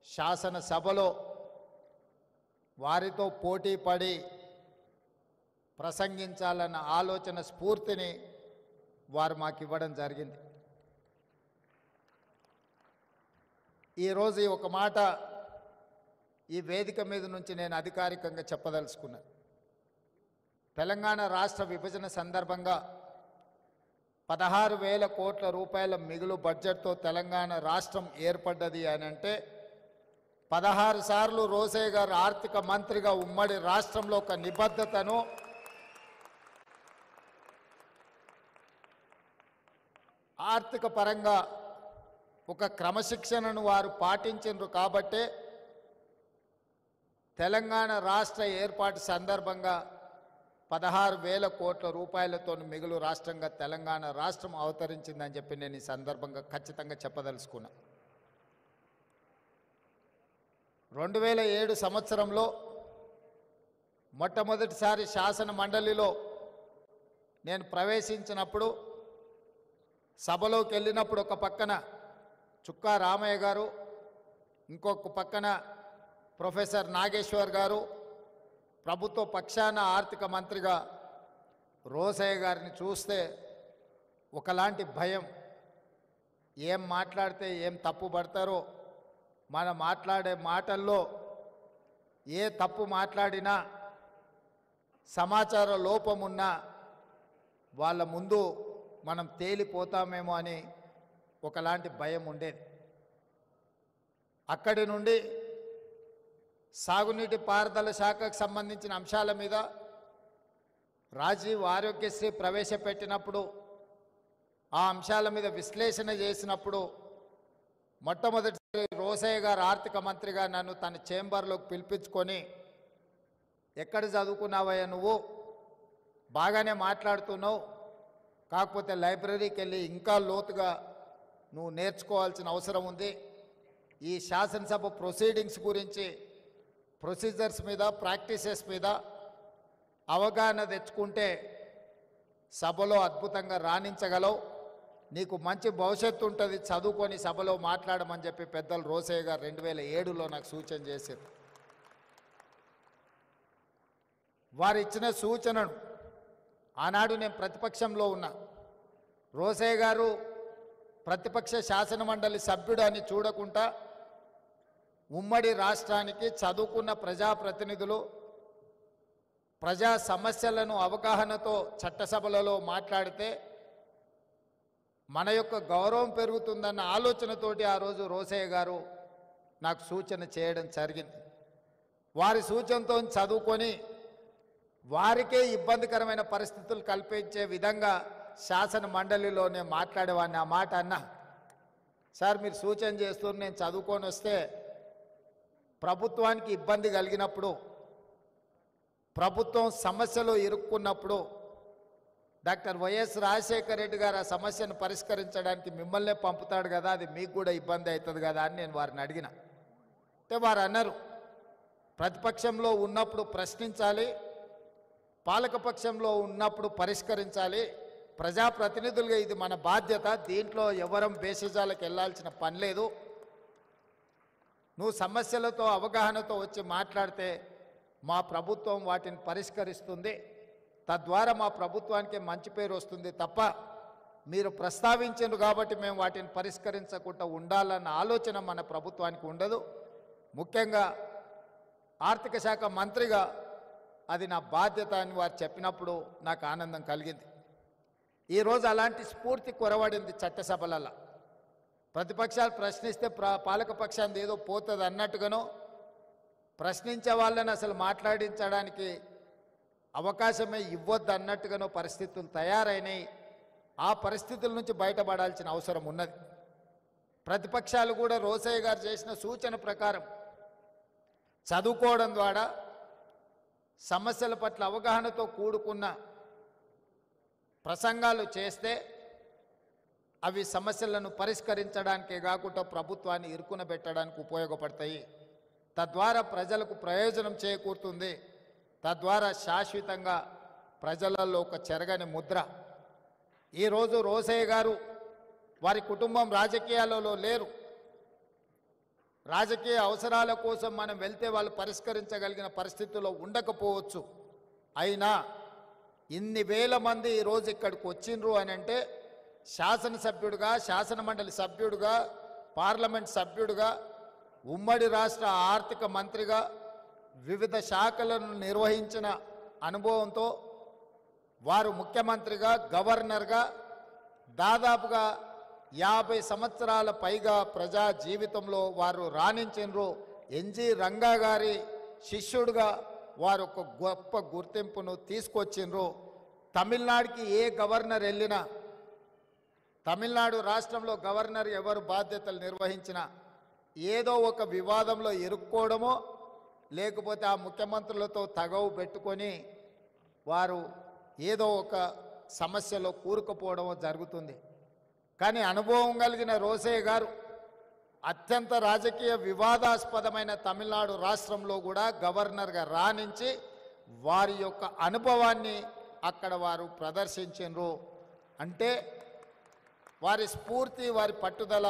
శాసనసభలో వారితో పోటీ పడి ప్రసంగించాలన్న ఆలోచన స్ఫూర్తిని వారు మాకు ఇవ్వడం జరిగింది. ఈరోజు ఒక మాట ఈ వేదిక మీద నుంచి నేను అధికారికంగా చెప్పదలుచుకున్నాను. తెలంగాణ రాష్ట్ర విభజన సందర్భంగా 16,000 కోట్ల రూపాయల మిగులు బడ్జెట్తో తెలంగాణ రాష్ట్రం ఏర్పడ్డది అని అంటే 16 సార్లు రోసయ్య గారు ఆర్థిక మంత్రిగా ఉమ్మడి రాష్ట్రంలో ఒక నిబద్ధతను, ఆర్థిక పరంగా ఒక క్రమశిక్షణను వారు పాటించారు. కాబట్టే తెలంగాణ రాష్ట్ర ఏర్పాటు సందర్భంగా 16,000 కోట్ల రూపాయలతో మిగులు రాష్ట్రంగా తెలంగాణ రాష్ట్రం అవతరించిందని చెప్పి నేను ఈ సందర్భంగా ఖచ్చితంగా చెప్పదలుచుకున్నా. 2007 సంవత్సరంలో మొట్టమొదటిసారి శాసన మండలిలో నేను ప్రవేశించినప్పుడు సభలోకి వెళ్ళినప్పుడు ఒక పక్కన చుక్కా రామయ్య గారు, ఇంకొక పక్కన ప్రొఫెసర్ నాగేశ్వర్ గారు, ప్రభుత్వ పక్షాన ఆర్థిక మంత్రిగా రోసయ్య గారిని చూస్తే ఒకలాంటి భయం. ఏం మాట్లాడితే ఏం తప్పు పడతారో, మనం మాట్లాడే మాటల్లో ఏ తప్పు మాట్లాడినా, సమాచార లోపమున్నా వాళ్ళ ముందు మనం తేలిపోతామేమో అని ఒకలాంటి భయం ఉండేది. అక్కడి నుండి సాగునీటి పారుదల శాఖకు సంబంధించిన అంశాల మీద రాజీవ్ ఆరోగ్యశ్రీ ప్రవేశపెట్టినప్పుడు, ఆ అంశాల మీద విశ్లేషణ చేసినప్పుడు మొట్టమొదటిసారి రోసయ్య గారు ఆర్థిక మంత్రిగా నన్ను తన చేంబర్లోకి పిలిపించుకొని, ఎక్కడ చదువుకున్నావయ్యా నువ్వు, బాగానే మాట్లాడుతున్నావు, కాకపోతే లైబ్రరీకి వెళ్ళి ఇంకా లోతుగా నువ్వు నేర్చుకోవాల్సిన అవసరం ఉంది. ఈ శాసనసభ ప్రొసీడింగ్స్ గురించి, ప్రొసీజర్స్ మీద, ప్రాక్టీసెస్ మీద అవగాహన తెచ్చుకుంటే సభలో అద్భుతంగా రాణించగలవు, నీకు మంచి భవిష్యత్తు ఉంటుంది, చదువుకొని సభలో మాట్లాడమని చెప్పి పెద్దలు రోసయ్య గారు 2007లో నాకు సూచన చేశారు. వారు ఇచ్చిన సూచనను ఆనాడు నేను ప్రతిపక్షంలో ఉన్నా. రోసయ్య గారు ప్రతిపక్ష శాసనమండలి సభ్యుడు అని చూడకుండా ఉమ్మడి రాష్ట్రానికి చదువుకున్న ప్రజాప్రతినిధులు ప్రజా సమస్యలను అవగాహనతో చట్టసభలలో మాట్లాడితే మన యొక్క గౌరవం పెరుగుతుందన్న ఆలోచనతోటి ఆ రోజు రోసయ్య గారు నాకు సూచన చేయడం జరిగింది. వారి సూచనతో చదువుకొని వారికే ఇబ్బందికరమైన పరిస్థితులు కల్పించే విధంగా శాసన మండలిలోనే మాట్లాడేవాడిని. ఆ మాట అన్నా, సార్ మీరు సూచన చేస్తూ నేను చదువుకొని వస్తే ప్రభుత్వానికి ఇబ్బంది కలిగినప్పుడు, ప్రభుత్వం సమస్యలో ఇరుక్కున్నప్పుడు డాక్టర్ వైఎస్ రాజశేఖర రెడ్డి గారు ఆ సమస్యను పరిష్కరించడానికి మిమ్మల్నే పంపుతాడు కదా, అది మీకు కూడా ఇబ్బంది అవుతుంది కదా అని నేను వారిని అడిగిన. అంటే వారు అన్నారు, ప్రతిపక్షంలో ఉన్నప్పుడు ప్రశ్నించాలి, పాలకపక్షంలో ఉన్నప్పుడు పరిష్కరించాలి, ప్రజాప్రతినిధులుగా ఇది మన బాధ్యత, దీంట్లో ఎవరం బేసిజాలకు వెళ్ళాల్సిన పని లేదు, నువ్వు సమస్యలతో అవగాహనతో వచ్చి మాట్లాడితే మా ప్రభుత్వం వాటిని పరిష్కరిస్తుంది, తద్వారా మా ప్రభుత్వానికి మంచి పేరు వస్తుంది తప్ప మీరు ప్రస్తావించారు కాబట్టి మేము వాటిని పరిష్కరించకుండా ఉండాలన్న ఆలోచన మన ప్రభుత్వానికి ఉండదు. ముఖ్యంగా ఆర్థిక శాఖ మంత్రిగా అది నా బాధ్యత అని వారు చెప్పినప్పుడు నాకు ఆనందం కలిగింది. ఈరోజు అలాంటి స్ఫూర్తి కొరవడింది చట్టసభలలో. ప్రతిపక్షాలు ప్రశ్నిస్తే పాలకపక్షాన్ని ఏదో పోతుంది అన్నట్టుగానో, ప్రశ్నించే వాళ్ళని అసలు మాట్లాడించడానికి అవకాశమే ఇవ్వద్దు అన్నట్టుగానో పరిస్థితులు తయారైనాయి. ఆ పరిస్థితుల నుంచి బయటపడాల్సిన అవసరం ఉన్నది. ప్రతిపక్షాలు కూడా రోసయ్య గారు చేసిన సూచన ప్రకారం చదువుకోవడం ద్వారా, సమస్యల పట్ల అవగాహనతో కూడుకున్న ప్రసంగాలు చేస్తే అవి సమస్యలను పరిష్కరించడానికే కాకుండా ప్రభుత్వాన్ని ఇరుకున పెట్టడానికి ఉపయోగపడతాయి. తద్వారా ప్రజలకు ప్రయోజనం చేకూరుతుంది. తద్వారా శాశ్వతంగా ప్రజలలో ఒక చెరగని ముద్ర. ఈరోజు రోసయ్య గారు వారి కుటుంబం రాజకీయాలలో లేరు. రాజకీయ అవసరాల కోసం మనం వెళ్తే వాళ్ళు పరిష్కరించగలిగిన పరిస్థితుల్లో ఉండకపోవచ్చు. అయినా ఇన్ని వేల మంది ఈరోజు ఇక్కడికి వచ్చిండ్రు అని అంటే శాసనసభ్యుడిగా, శాసనమండలి సభ్యుడిగా, పార్లమెంట్ సభ్యుడిగా, ఉమ్మడి రాష్ట్ర ఆర్థిక మంత్రిగా వివిధ శాఖలను నిర్వహించిన అనుభవంతో వారు ముఖ్యమంత్రిగా, గవర్నర్గా దాదాపుగా 50 సంవత్సరాల పైగా ప్రజా జీవితంలో వారు రాణించినరు. ఎన్జి రంగా గారి శిష్యుడిగా వారు ఒక గొప్ప గుర్తింపును తీసుకొచ్చిండ్రు. తమిళనాడుకి ఏ గవర్నర్ వెళ్ళినా, తమిళనాడు రాష్ట్రంలో గవర్నర్ ఎవరు బాధ్యతలు నిర్వహించినా ఏదో ఒక వివాదంలో ఇరుక్కోవడమో లేకపోతే ఆ ముఖ్యమంత్రులతో తగవు పెట్టుకొని వారు ఏదో ఒక సమస్యలో కూరుకుపోవడమో జరుగుతుంది. కానీ అనుభవం కలిగిన రోసయ్య గారు అత్యంత రాజకీయ వివాదాస్పదమైన తమిళనాడు రాష్ట్రంలో కూడా గవర్నర్గా రాణించి వారి యొక్క అనుభవాన్ని అక్కడ వారు ప్రదర్శించారు. అంటే వారి స్ఫూర్తి, వారి పట్టుదల,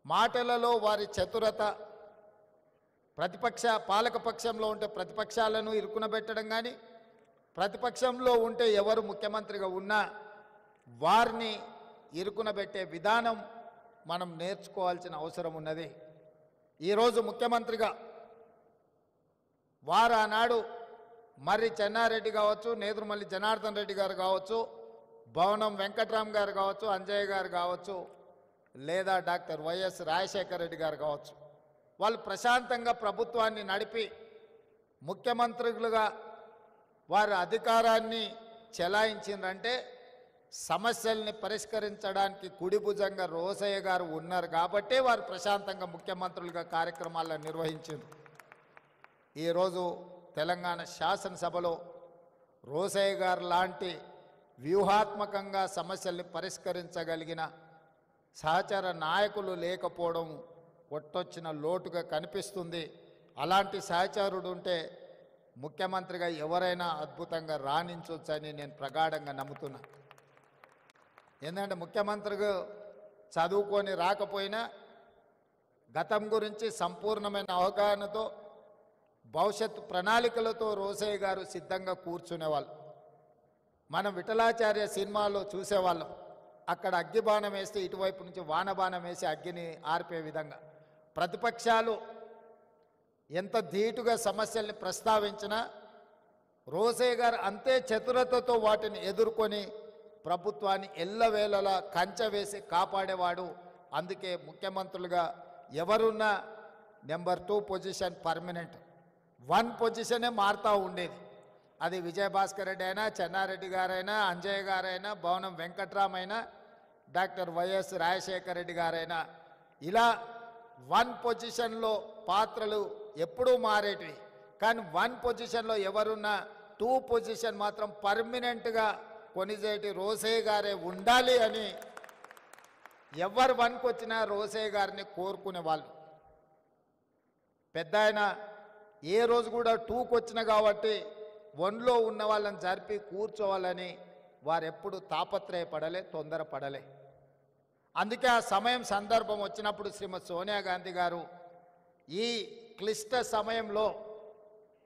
మాటలలో వారి చతురత, పాలకపక్షంలో ఉంటే ప్రతిపక్షాలను ఇరుకునబెట్టడం కానీ, ప్రతిపక్షంలో ఉంటే ఎవరు ముఖ్యమంత్రిగా ఉన్నా వారిని ఇరుకునబెట్టే విధానం మనం నేర్చుకోవాల్సిన అవసరం ఉన్నది. ఈరోజు ముఖ్యమంత్రిగా వారు ఆనాడు మర్రి చెన్నారెడ్డి కావచ్చు, నేదురుమల్లి జనార్దన్ రెడ్డి గారు కావచ్చు, భవనం వెంకట్రామ్ గారు కావచ్చు, అంజయ్య గారు కావచ్చు, లేదా డాక్టర్ వైఎస్ రాజశేఖర రెడ్డి గారు కావచ్చు, వాళ్ళు ప్రశాంతంగా ప్రభుత్వాన్ని నడిపి ముఖ్యమంత్రులుగా వారి అధికారాన్ని చెలాయించిందంటే సమస్యల్ని పరిష్కరించడానికి కుడిభుజంగా రోసయ్య గారు ఉన్నారు కాబట్టే వారు ప్రశాంతంగా ముఖ్యమంత్రులుగా కార్యక్రమాలను నిర్వహించారు. ఈరోజు తెలంగాణ శాసనసభలో రోసయ్య గారు లాంటి వ్యూహాత్మకంగా సమస్యల్ని పరిష్కరించగలిగిన సహచర నాయకులు లేకపోవడం కొట్టొచ్చిన లోటుగా కనిపిస్తుంది. అలాంటి సహచరుడు ఉంటే ముఖ్యమంత్రిగా ఎవరైనా అద్భుతంగా రాణించవచ్చని నేను ప్రగాఢంగా నమ్ముతున్నా. ఎందుకంటే ముఖ్యమంత్రిగా చదువుకొని రాకపోయినా గతం గురించి సంపూర్ణమైన అవగాహనతో, భవిష్యత్తు ప్రణాళికలతో రోసయ్య గారు సిద్ధంగా కూర్చునేవాళ్ళు. మనం విఠలాచార్య సినిమాలో చూసేవాళ్ళం. అక్కడ అగ్గిబాణం వేస్తే ఇటువైపు నుంచి వానబాణం వేసి అగ్గిని ఆర్పే విధంగా ప్రతిపక్షాలు ఎంత ధీటుగా సమస్యల్ని ప్రస్తావించినా రోసయ్య గారు అంతే చతురతతో వాటిని ఎదుర్కొని ప్రభుత్వాన్ని ఎల్లవేళలా కంచె వేసి కాపాడేవాడు. అందుకే ముఖ్యమంత్రులుగా ఎవరున్నా నెంబర్ 2 పొజిషన్ పర్మనెంట్, 1 పొజిషనే మారుతూ ఉండేది. అది విజయభాస్కర్ రెడ్డి అయినా, చెన్నారెడ్డి గారైనా, అంజయ్య గారైనా, భవనం వెంకట్రామ్ అయినా, డాక్టర్ వైఎస్ రాజశేఖర రెడ్డి గారైనా, ఇలా 1 పొజిషన్లో పాత్రలు ఎప్పుడూ మారేటివి. కానీ 1 పొజిషన్లో ఎవరున్నా 2 పొజిషన్ మాత్రం పర్మనెంట్గా కొనిజేటి రోసయ్య గారే ఉండాలి అని ఎవరు 1కి వచ్చినా రోసయ్య గారిని కోరుకునే వాళ్ళు. పెద్ద ఆయన ఏ రోజు కూడా 2కి వచ్చిన కాబట్టి 1లో ఉన్న వాళ్ళని జరిపి కూర్చోవాలని వారెప్పుడు తాపత్రయపడలే, తొందరపడలే. అందుకే ఆ సమయం సందర్భం వచ్చినప్పుడు శ్రీమతి సోనియా గాంధీ గారు ఈ క్లిష్ట సమయంలో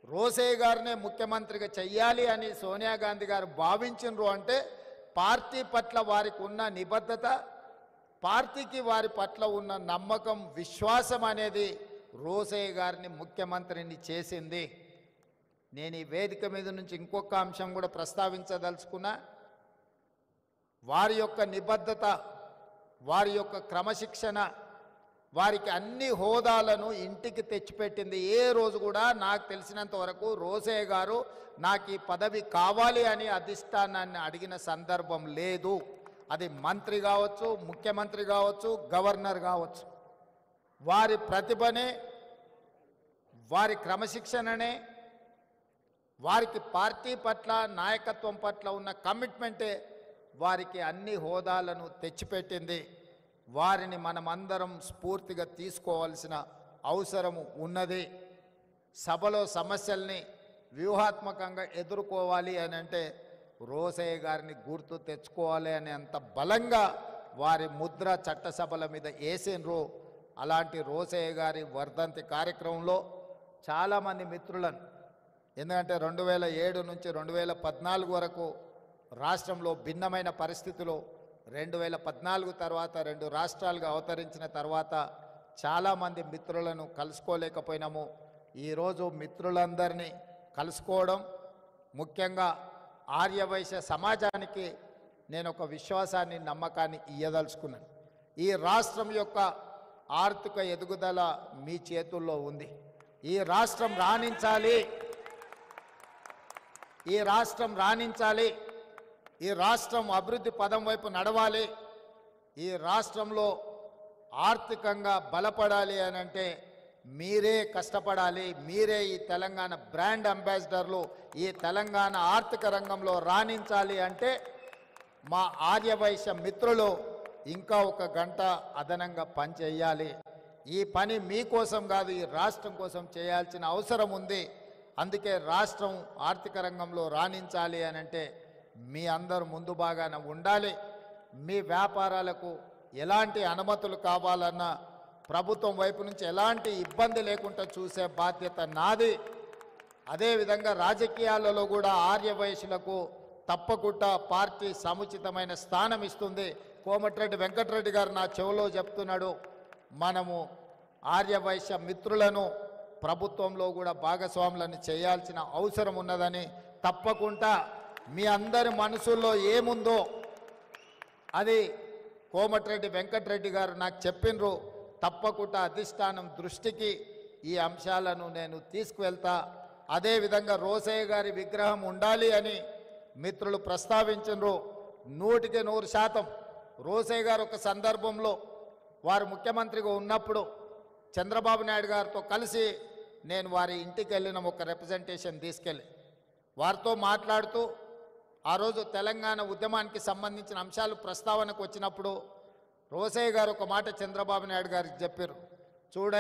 రోసయ్య గారినే ముఖ్యమంత్రిగా చెయ్యాలి అని సోనియా గాంధీ గారు భావించినరు. అంటే పార్టీ పట్ల వారికి ఉన్న నిబద్ధత, పార్టీకి వారి పట్ల ఉన్న నమ్మకం, విశ్వాసం అనేది రోసయ్య గారిని ముఖ్యమంత్రిని చేసింది. నేను ఈ వేదిక మీద నుంచి ఇంకొక అంశం కూడా ప్రస్తావించదలుచుకున్నా. వారి యొక్క నిబద్ధత, వారి యొక్క క్రమశిక్షణ వారికి అన్ని హోదాలను ఇంటికి తెచ్చిపెట్టింది. ఏ రోజు కూడా నాకు తెలిసినంత వరకు రోసయ్య గారు నాకు ఈ పదవి కావాలి అని అధిష్టానాన్ని అడిగిన సందర్భం లేదు. అది మంత్రి కావచ్చు, ముఖ్యమంత్రి కావచ్చు, గవర్నర్ కావచ్చు. వారి ప్రతిభనే, వారి క్రమశిక్షణనే, వారికి పార్టీ పట్ల, నాయకత్వం పట్ల ఉన్న కమిట్మెంటే వారికి అన్ని హోదాలను తెచ్చిపెట్టింది. వారిని మనమందరం స్ఫూర్తిగా తీసుకోవాల్సిన అవసరం ఉన్నది. సభలో సమస్యల్ని వ్యూహాత్మకంగా ఎదుర్కోవాలి అని అంటే రోసయ్య గారిని గుర్తు తెచ్చుకోవాలి అని అంత బలంగా వారి ముద్ర చట్టసభల మీద వేసినరు. అలాంటి రోసయ్య గారి వర్ధంతి కార్యక్రమంలో చాలామంది మిత్రులను, ఎందుకంటే 2007 నుంచి 2014 వరకు రాష్ట్రంలో భిన్నమైన పరిస్థితులు, 2014 తర్వాత 2 రాష్ట్రాలుగా అవతరించిన తర్వాత చాలామంది మిత్రులను కలుసుకోలేకపోయినాము. ఈరోజు మిత్రులందరినీ కలుసుకోవడం, ముఖ్యంగా ఆర్యవైశ్య సమాజానికి నేను ఒక విశ్వాసాన్ని, నమ్మకాన్ని ఇయ్యదలుచుకున్నాను. ఈ రాష్ట్రం యొక్క ఆర్థిక ఎదుగుదల మీ చేతుల్లో ఉంది. ఈ రాష్ట్రం రాణించాలి, ఈ రాష్ట్రం రాణించాలి, ఈ రాష్ట్రం అభివృద్ధి పదం వైపు నడవాలి, ఈ రాష్ట్రంలో ఆర్థికంగా బలపడాలి అని అంటే మీరే కష్టపడాలి. మీరే ఈ తెలంగాణ బ్రాండ్ అంబాసిడర్లు. ఈ తెలంగాణ ఆర్థిక రంగంలో రాణించాలి అంటే మా ఆర్యవైశ్య మిత్రులు ఇంకా 1 గంట అదనంగా పని చేయాలి. ఈ పని మీకోసం కాదు, ఈ రాష్ట్రం కోసం చేయాల్సిన అవసరం ఉంది. అందుకే రాష్ట్రం ఆర్థిక రంగంలో రాణించాలి అని అంటే మీ అందరూ ముందు బాగానే ఉండాలి. మీ వ్యాపారాలకు ఎలాంటి అనుమతులు కావాలన్నా ప్రభుత్వం వైపు నుంచి ఎలాంటి ఇబ్బంది లేకుండా చూసే బాధ్యత నాది. అదేవిధంగా రాజకీయాలలో కూడా ఆర్యవైశ్యులకు తప్పకుండా పార్టీ సముచితమైన స్థానం ఇస్తుంది. కోమటిరెడ్డి వెంకటరెడ్డి గారు నా చెవిలో చెప్తున్నాడు, మనము ఆర్యవైశ్య మిత్రులను ప్రభుత్వంలో కూడా భాగస్వాములను చేయాల్సిన అవసరం ఉన్నదని, తప్పకుండా మీ అందరి మనసుల్లో ఏముందో అది కోమటిరెడ్డి వెంకటరెడ్డి గారు నాకు చెప్పినరు. తప్పకుండా అధిష్టానం దృష్టికి ఈ అంశాలను నేను తీసుకువెళ్తా. అదేవిధంగా రోసయ్య గారి విగ్రహం ఉండాలి అని మిత్రులు ప్రస్తావించరు. 100% రోసయ్య గారు ఒక సందర్భంలో వారు ముఖ్యమంత్రిగా ఉన్నప్పుడు చంద్రబాబు నాయుడు గారితో కలిసి నేను వారి ఇంటికి వెళ్ళిన ఒక రిప్రజెంటేషన్ తీసుకెళ్ళి వారితో మాట్లాడుతూ ఆ రోజు తెలంగాణ ఉద్యమానికి సంబంధించిన అంశాలు ప్రస్తావనకు వచ్చినప్పుడు రోసయ్య గారు ఒక మాట చంద్రబాబు నాయుడు గారికి చెప్పారు, చూడ